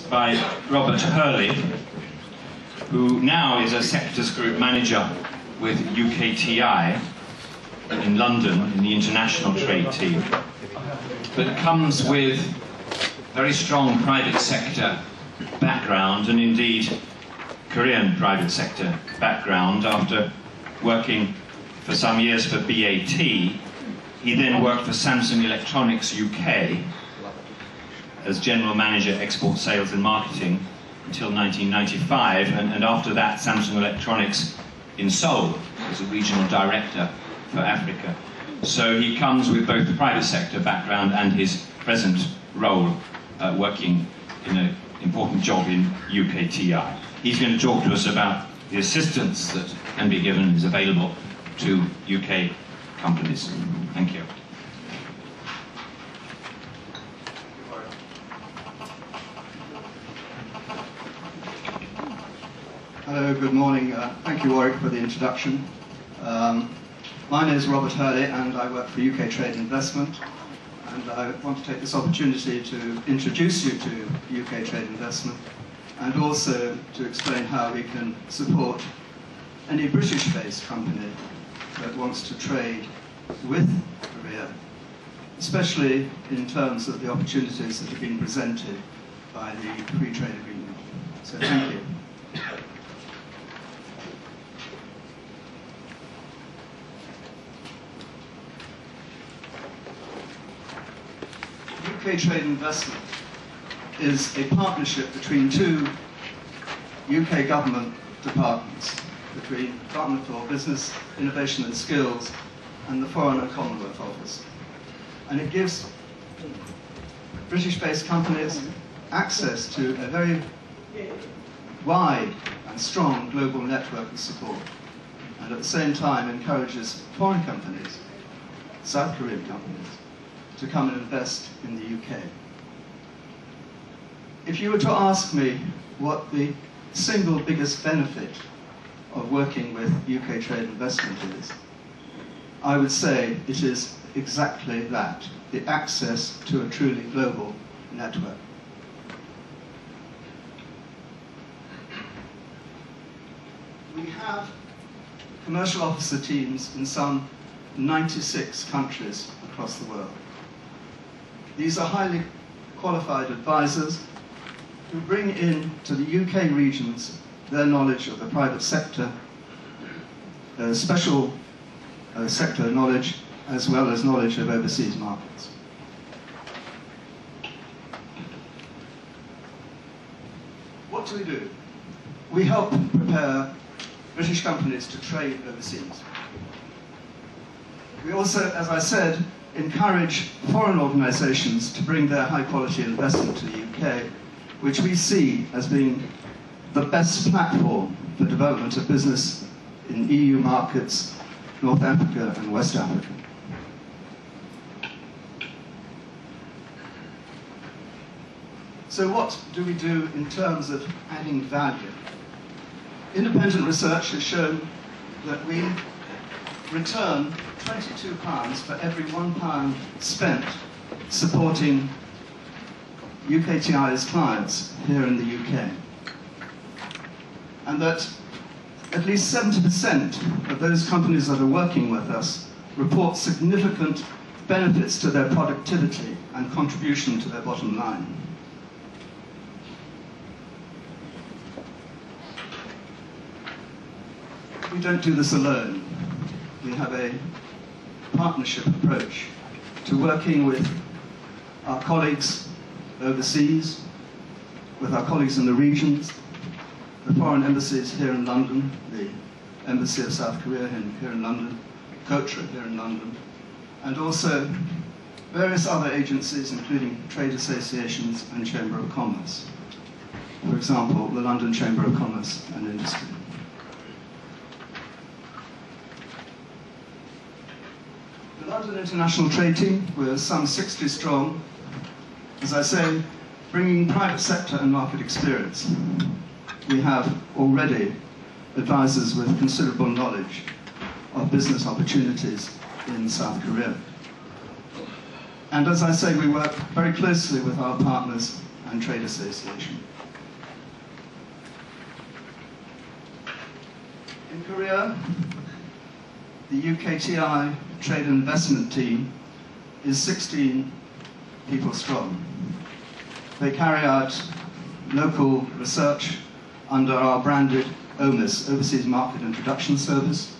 by Robert Hurley, who now is a Sectors Group Manager with UKTI in London in the international trade team, but comes with very strong private sector background, and indeed Korean private sector background. After working for some years for BAT, he then worked for Samsung Electronics UK as General Manager Export Sales and Marketing until 1995, and after that Samsung Electronics in Seoul as a Regional Director for Africa. So he comes with both the private sector background and his present role working in an important job in UKTI. He's going to talk to us about the assistance that can be given and is available to UK companies. Thank you. Hello, good morning. Thank you, Warwick, for the introduction. My name is Robert Hurley and I work for UK Trade Investment, and I want to take this opportunity to introduce you to UK Trade Investment and also to explain how we can support any British-based company that wants to trade with Korea, especially in terms of the opportunities that have been presented by the Free Trade Agreement. So thank you. UK Trade Investment is a partnership between two UK government departments, between Department for Business, Innovation and Skills and the Foreign and Commonwealth Office. And it gives British-based companies access to a very wide and strong global network of support, and at the same time encourages foreign companies, South Korean companies, to come and invest in the UK. If you were to ask me what the single biggest benefit of working with UK Trade Investment is, I would say it is exactly that, the access to a truly global network. We have commercial officer teams in some 96 countries across the world. These are highly qualified advisors who bring in to the UK regions their knowledge of the private sector, special sector knowledge, as well as knowledge of overseas markets. What do we do? We help prepare British companies to trade overseas. We also, as I said, encourage foreign organisations to bring their high-quality investment to the UK, which we see as being the best platform for development of business in EU markets, North Africa and West Africa. So what do we do in terms of adding value? Independent research has shown that we return £22 for every £1 spent supporting UKTI's clients here in the UK. And that at least 70% of those companies that are working with us report significant benefits to their productivity and contribution to their bottom line. We don't do this alone. We have a partnership approach to working with our colleagues overseas, with our colleagues in the regions, the foreign embassies here in London, the Embassy of South Korea here in London, KOTRA here in London, and also various other agencies, including trade associations and Chamber of Commerce. For example, the London Chamber of Commerce and Industry. The London International Trade Team, we're some 60 strong, as I say, bringing private sector and market experience. We have already advisors with considerable knowledge of business opportunities in South Korea. And as I say, we work very closely with our partners and Trade Association. In Korea, the UKTI Trade and Investment Team is 16 people strong. They carry out local research under our branded OMIS, Overseas Market Introduction Service,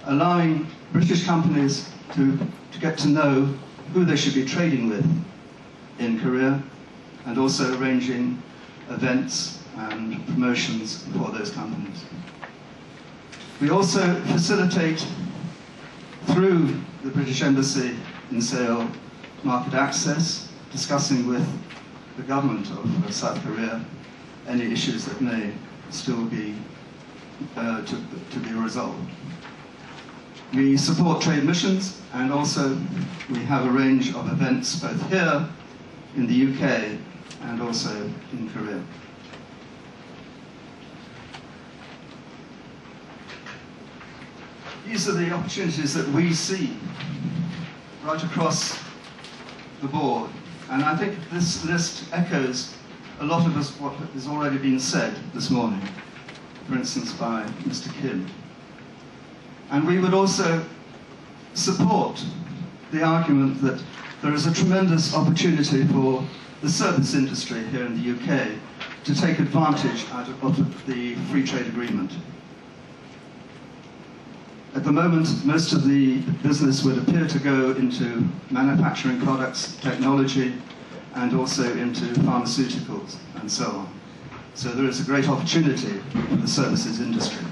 allowing British companies to get to know who they should be trading with in Korea, and also arranging events and promotions for those companies. We also facilitate, through the British Embassy in Seoul, market access, discussing with the government of South Korea any issues that may still be to be resolved. We support trade missions, and also we have a range of events both here in the UK and also in Korea. These are the opportunities that we see right across the board, and I think this list echoes a lot of what has already been said this morning, for instance by Mr. Kim. And we would also support the argument that there is a tremendous opportunity for the service industry here in the UK to take advantage out of the free trade agreement. At the moment, most of the business would appear to go into manufacturing products, technology, and also into pharmaceuticals and so on. So there is a great opportunity for the services industry.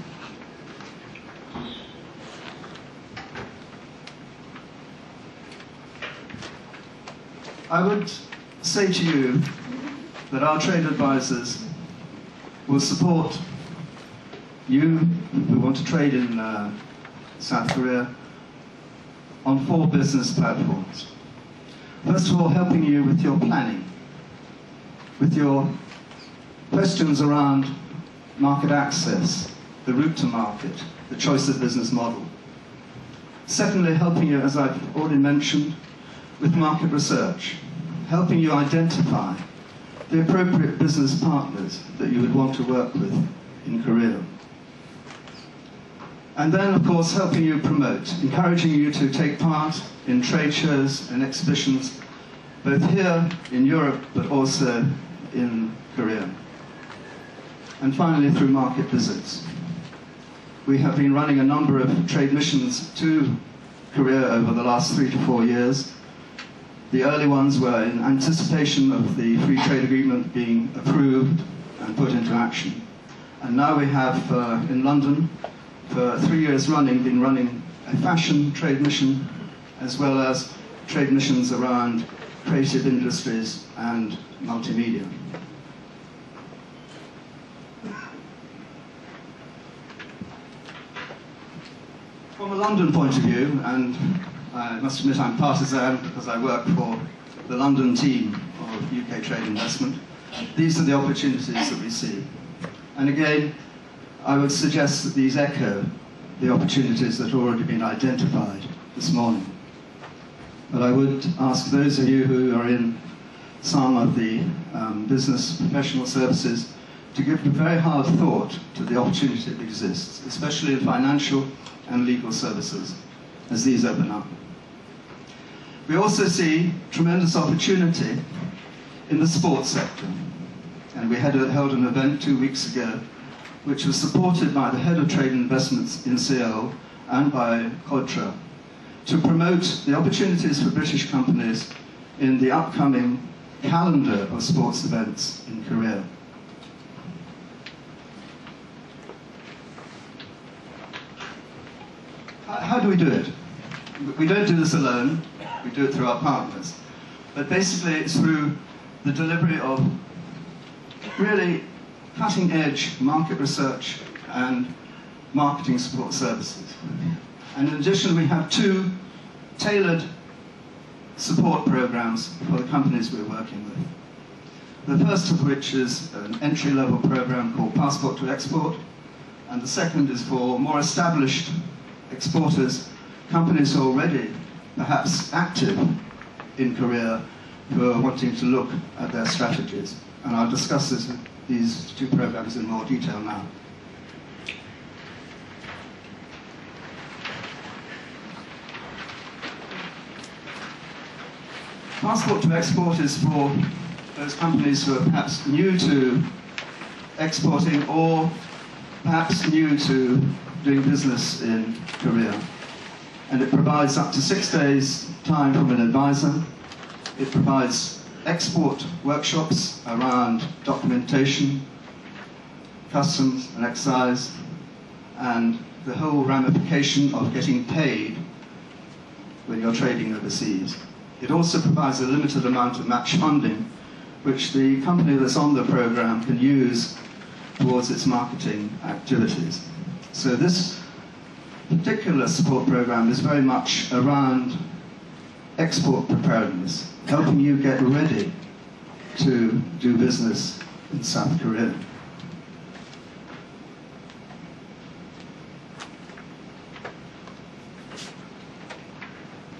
I would say to you that our trade advisors will support you who want to trade in South Korea on 4 business platforms. First of all, helping you with your planning, with your questions around market access, the route to market, the choice of business model. Secondly, helping you, as I've already mentioned, with market research, helping you identify the appropriate business partners that you would want to work with in Korea. And then, of course, helping you promote, encouraging you to take part in trade shows and exhibitions, both here in Europe, but also in Korea. And finally, through market visits. We have been running a number of trade missions to Korea over the last 3 to 4 years. The early ones were in anticipation of the free trade agreement being approved and put into action. And now we have, in London, for 3 years running, been running a fashion trade mission, as well as trade missions around creative industries and multimedia. From a London point of view, and I must admit I'm partisan because I work for the London team of UK Trade Investment, these are the opportunities that we see. And again, I would suggest that these echo the opportunities that have already been identified this morning. But I would ask those of you who are in some of the business professional services to give very hard thought to the opportunity that exists, especially in financial and legal services, as these open up. We also see tremendous opportunity in the sports sector. And we held an event 2 weeks ago which was supported by the head of trade investments in Seoul and by KOTRA to promote the opportunities for British companies in the upcoming calendar of sports events in Korea. How do we do it? We don't do this alone, we do it through our partners. But basically it's through the delivery of really cutting-edge market research and marketing support services. And in addition, we have 2 tailored support programs for the companies we're working with. The first of which is an entry-level program called Passport to Export, and the second is for more established exporters, companies who are already perhaps active in Korea, who are wanting to look at their strategies. And I'll discuss these two programs in more detail now. Passport to Export is for those companies who are perhaps new to exporting or perhaps new to doing business in Korea. And it provides up to 6 days time from an advisor. It provides export workshops around documentation, customs and excise, and the whole ramification of getting paid when you're trading overseas. It also provides a limited amount of match funding, which the company that's on the program can use towards its marketing activities. So this particular support program is very much around export preparedness, helping you get ready to do business in South Korea.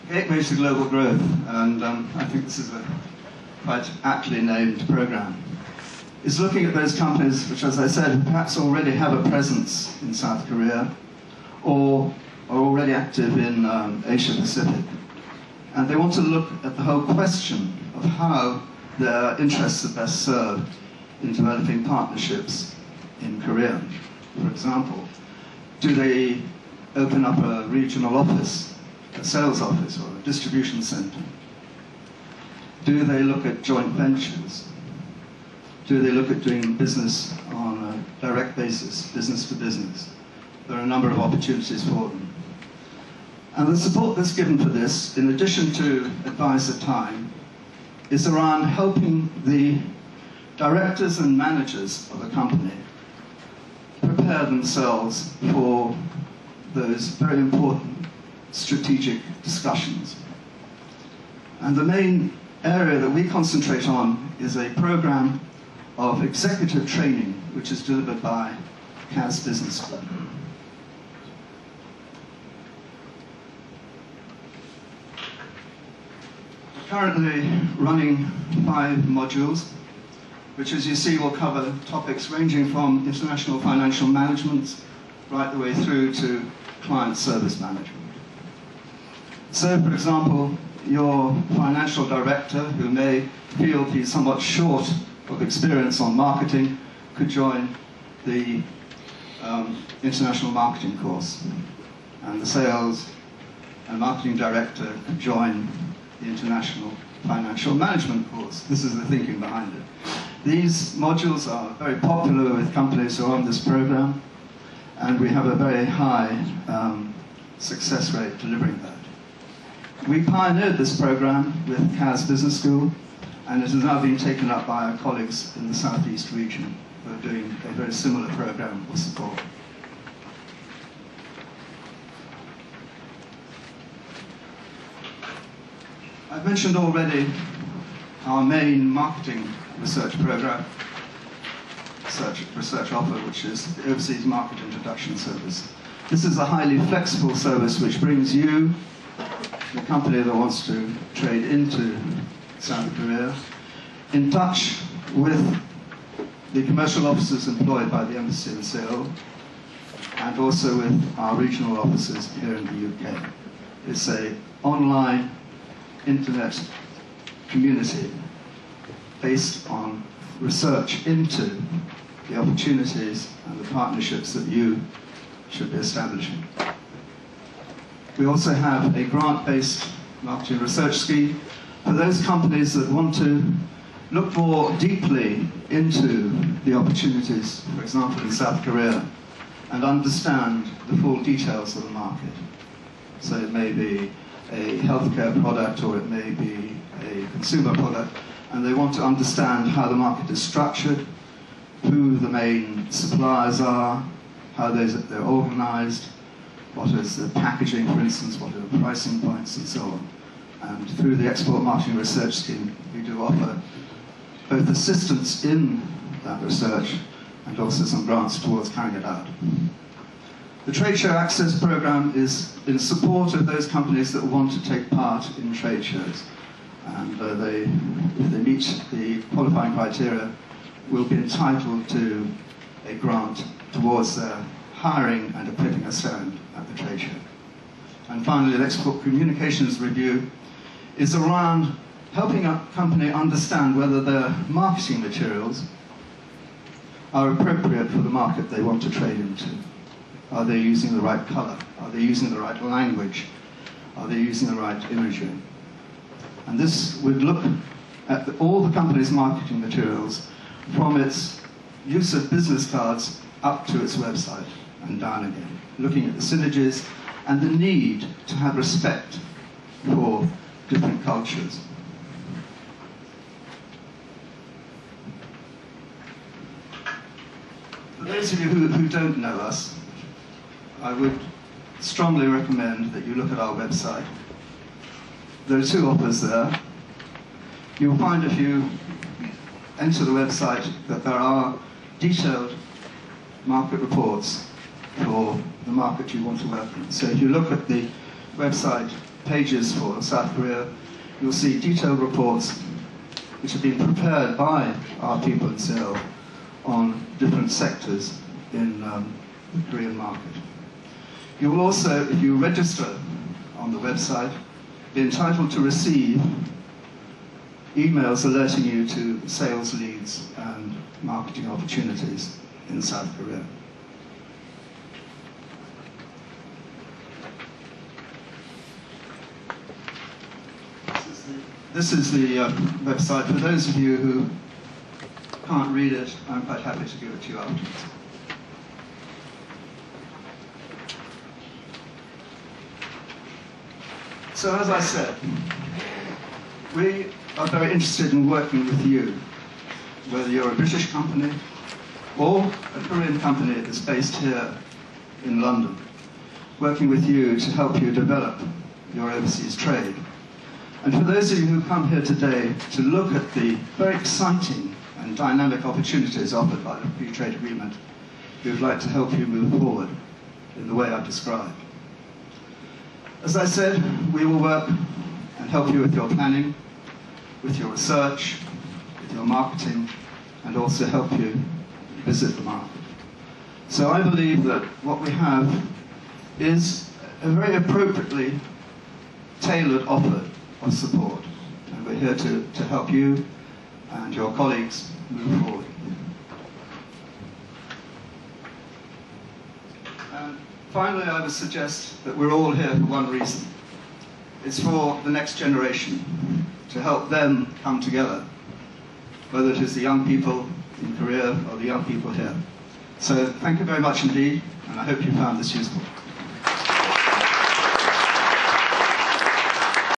Gateway to Global Growth, and I think this is a quite aptly named program, is looking at those companies which, as I said, perhaps already have a presence in South Korea or are already active in Asia Pacific. And they want to look at the whole question of how their interests are best served in developing partnerships in Korea. For example, do they open up a regional office, a sales office or a distribution center? Do they look at joint ventures? Do they look at doing business on a direct basis, business to business? There are a number of opportunities for them. And the support that's given for this, in addition to advisor time, is around helping the directors and managers of a company prepare themselves for those very important strategic discussions. And the main area that we concentrate on is a program of executive training, which is delivered by KAS Business School. Currently running 5 modules, which, as you see, will cover topics ranging from international financial management right the way through to client service management. So, for example, your financial director, who may feel he's somewhat short of experience on marketing, could join the international marketing course. And the sales and marketing director could join the international financial management course. This is the thinking behind it. These modules are very popular with companies who are on this program, and we have a very high success rate delivering that. We pioneered this program with KAS Business School, and it has now been taken up by our colleagues in the Southeast region who are doing a very similar program of support. I've mentioned already our main marketing research program, research offer, which is the Overseas Market Introduction Service. This is a highly flexible service which brings you, the company that wants to trade into South Korea, in touch with the commercial officers employed by the Embassy in Seoul, and also with our regional offices here in the UK. It's an online internet community based on research into the opportunities and the partnerships that you should be establishing. We also have a grant-based marketing research scheme for those companies that want to look more deeply into the opportunities, for example, in South Korea, and understand the full details of the market. So it may be a healthcare product or it may be a consumer product, and they want to understand how the market is structured, who the main suppliers are, how they're organized, what is the packaging, for instance, what are the pricing points, and so on. And through the Export Marketing Research Scheme, we do offer both assistance in that research and also some grants towards carrying it out. The Trade Show Access Program is in support of those companies that want to take part in trade shows. and if they meet the qualifying criteria, will be entitled to a grant towards their hiring and equipping a stand at the trade show. And finally, the export communications review is around helping a company understand whether their marketing materials are appropriate for the market they want to trade into. Are they using the right color? Are they using the right language? Are they using the right imagery? And this would look at all the company's marketing materials from its use of business cards up to its website and down again, looking at the synergies and the need to have respect for different cultures. For those of you who don't know us, I would strongly recommend that you look at our website. There are two offers there. You'll find if you enter the website that there are detailed market reports for the market you want to work in. So if you look at the website pages for South Korea, you'll see detailed reports which have been prepared by our people in Seoul on different sectors in the Korean market. You will also, if you register on the website, be entitled to receive emails alerting you to sales leads and marketing opportunities in South Korea. This is the website. For those of you who can't read it, I'm quite happy to give it to you afterwards. So as I said, we are very interested in working with you, whether you're a British company or a Korean company that's based here in London, working with you to help you develop your overseas trade. And for those of you who come here today to look at the very exciting and dynamic opportunities offered by the Free Trade Agreement, we would like to help you move forward in the way I've described. As I said, we will work and help you with your planning, with your research, with your marketing, and also help you visit the market. So I believe that what we have is a very appropriately tailored offer of support. And we're here to help you and your colleagues move forward. And finally, I would suggest that we're all here for one reason. It's for the next generation, to help them come together, whether it is the young people in Korea or the young people here. So thank you very much indeed, and I hope you found this useful.